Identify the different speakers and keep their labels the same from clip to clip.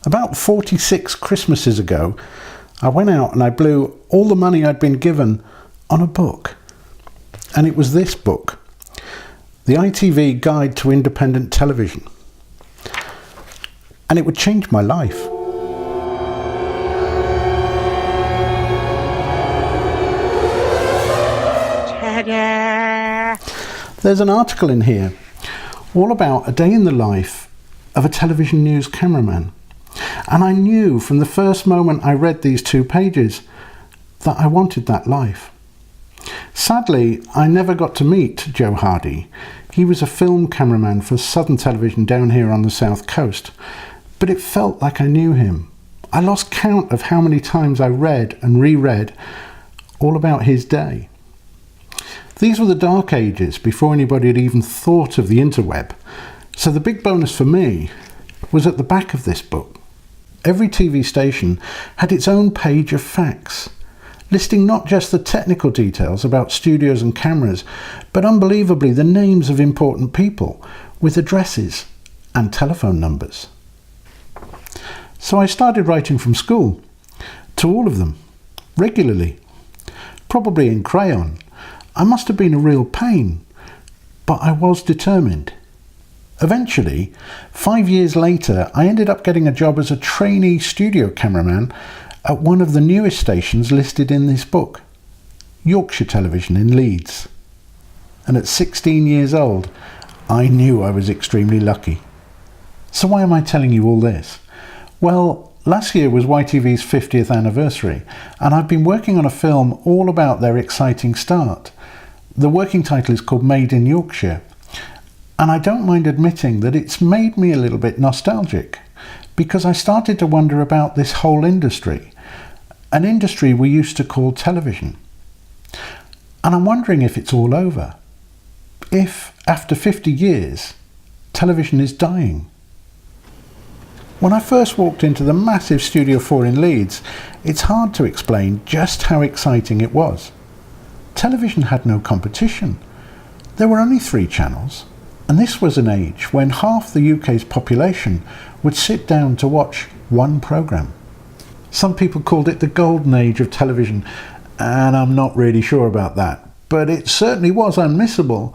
Speaker 1: About 46 Christmases ago, I went out and I blew all the money I'd been given on a book. And it was this book, The ITV Guide to Independent Television. And it would change my life. Ta-da! There's an article in here all about a day in the life of a television news cameraman. And I knew from the first moment I read these 2 pages that I wanted that life. Sadly, I never got to meet Joe Hardy. He was a film cameraman for Southern Television down here on the south coast, but it felt like I knew him. I lost count of how many times I read and reread all about his day. These were the dark ages before anybody had even thought of the interweb, so the big bonus for me was at the back of this book. Every TV station had its own page of facts, listing not just the technical details about studios and cameras, but unbelievably the names of important people with addresses and telephone numbers. So I started writing from school to all of them, regularly, probably in crayon. I must have been a real pain, but I was determined. Eventually, 5 years later, I ended up getting a job as a trainee studio cameraman at one of the newest stations listed in this book, Yorkshire Television in Leeds. And at 16 years old, I knew I was extremely lucky. So why am I telling you all this? Well, last year was YTV's 50th anniversary, and I've been working on a film all about their exciting start. The working title is called Made in Yorkshire. And I don't mind admitting that it's made me a little bit nostalgic, because I started to wonder about this whole industry, an industry we used to call television. And I'm wondering if it's all over. If, after 50 years, television is dying. When I first walked into the massive Studio 4 in Leeds, it's hard to explain just how exciting it was. Television had no competition. There were only 3 channels. And this was an age when half the UK's population would sit down to watch one programme. Some people called it the golden age of television, and I'm not really sure about that. But it certainly was unmissable.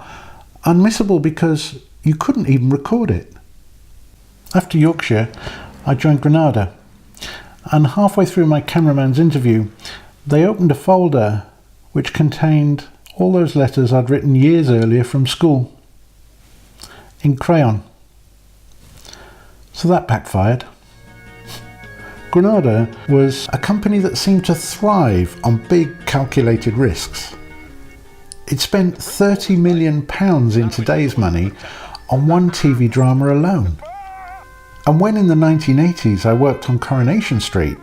Speaker 1: Unmissable because you couldn't even record it. After Yorkshire, I joined Granada. And halfway through my cameraman's interview, they opened a folder which contained all those letters I'd written years earlier from school. In crayon. So that backfired. Granada was a company that seemed to thrive on big calculated risks. It spent £30 million in today's money on one TV drama alone. And when in the 1980s I worked on Coronation Street,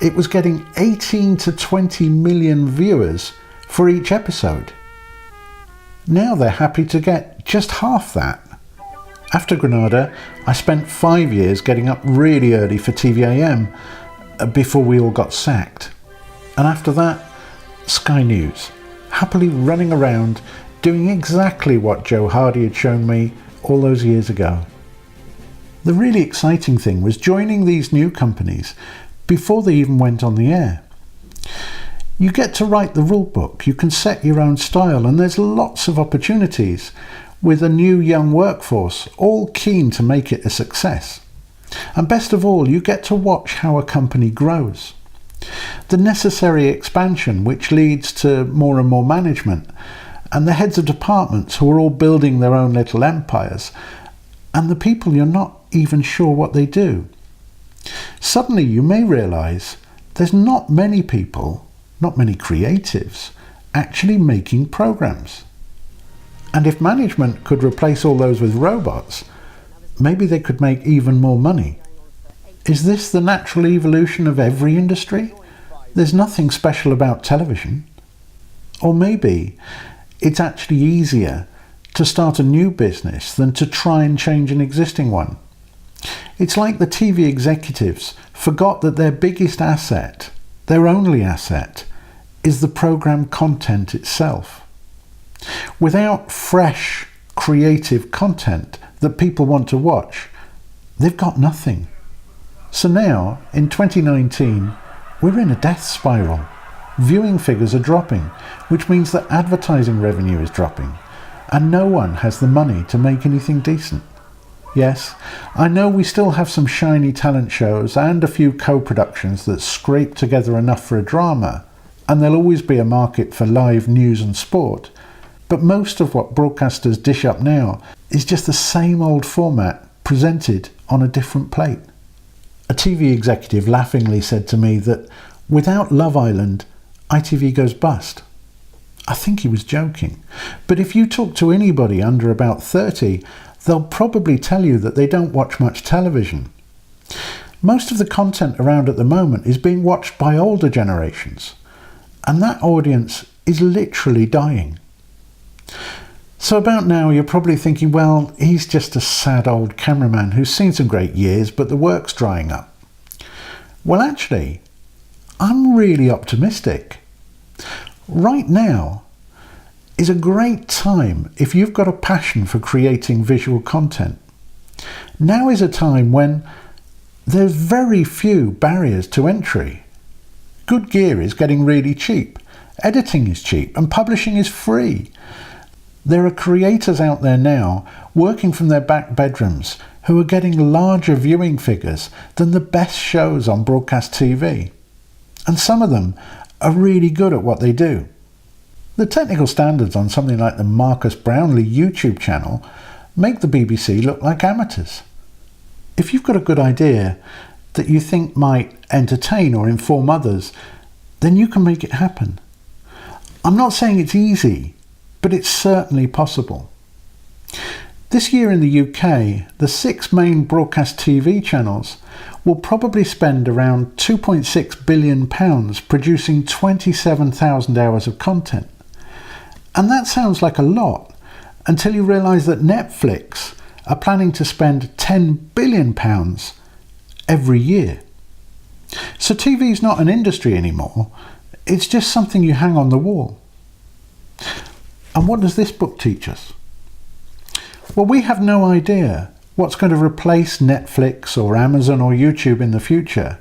Speaker 1: it was getting 18 to 20 million viewers for each episode. Now they're happy to get just half that. After Granada, I spent 5 years getting up really early for TVAM before we all got sacked. And after that, Sky News, happily running around doing exactly what Joe Hardy had shown me all those years ago. The really exciting thing was joining these new companies before they even went on the air. You get to write the rule book, you can set your own style, and there's lots of opportunities with a new young workforce, all keen to make it a success. And best of all, you get to watch how a company grows. The necessary expansion which leads to more and more management, and the heads of departments who are all building their own little empires, and the people you're not even sure what they do. Suddenly you may realise there's not many people, not many creatives, actually making programmes. And if management could replace all those with robots, maybe they could make even more money. Is this the natural evolution of every industry? There's nothing special about television. Or maybe it's actually easier to start a new business than to try and change an existing one. It's like the TV executives forgot that their biggest asset, their only asset, is the programme content itself. Without fresh, creative content that people want to watch, they've got nothing. So now, in 2019, we're in a death spiral. Viewing figures are dropping, which means that advertising revenue is dropping, and no one has the money to make anything decent. Yes, I know we still have some shiny talent shows and a few co-productions that scrape together enough for a drama, and there'll always be a market for live news and sport, but most of what broadcasters dish up now is just the same old format presented on a different plate. A TV executive laughingly said to me that without Love Island, ITV goes bust. I think he was joking, but if you talk to anybody under about 30, they'll probably tell you that they don't watch much television. Most of the content around at the moment is being watched by older generations, and that audience is literally dying. So about now you're probably thinking, well, he's just a sad old cameraman who's seen some great years, but the work's drying up. Well, actually, I'm really optimistic. Right now is a great time if you've got a passion for creating visual content. Now is a time when there's very few barriers to entry. Good gear is getting really cheap, editing is cheap, and publishing is free. There are creators out there now working from their back bedrooms who are getting larger viewing figures than the best shows on broadcast TV. And some of them are really good at what they do. The technical standards on something like the Marcus Brownlee YouTube channel make the BBC look like amateurs. If you've got a good idea that you think might entertain or inform others, then you can make it happen. I'm not saying it's easy, but it's certainly possible. This year in the UK, the 6 main broadcast TV channels will probably spend around £2.6 billion producing 27,000 hours of content. And that sounds like a lot until you realise that Netflix are planning to spend £10 billion every year. So TV is not an industry anymore, it's just something you hang on the wall. And what does this book teach us? Well, we have no idea what's going to replace Netflix or Amazon or YouTube in the future,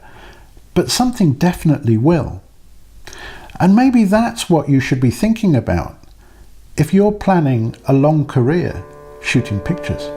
Speaker 1: but something definitely will. And maybe that's what you should be thinking about if you're planning a long career shooting pictures.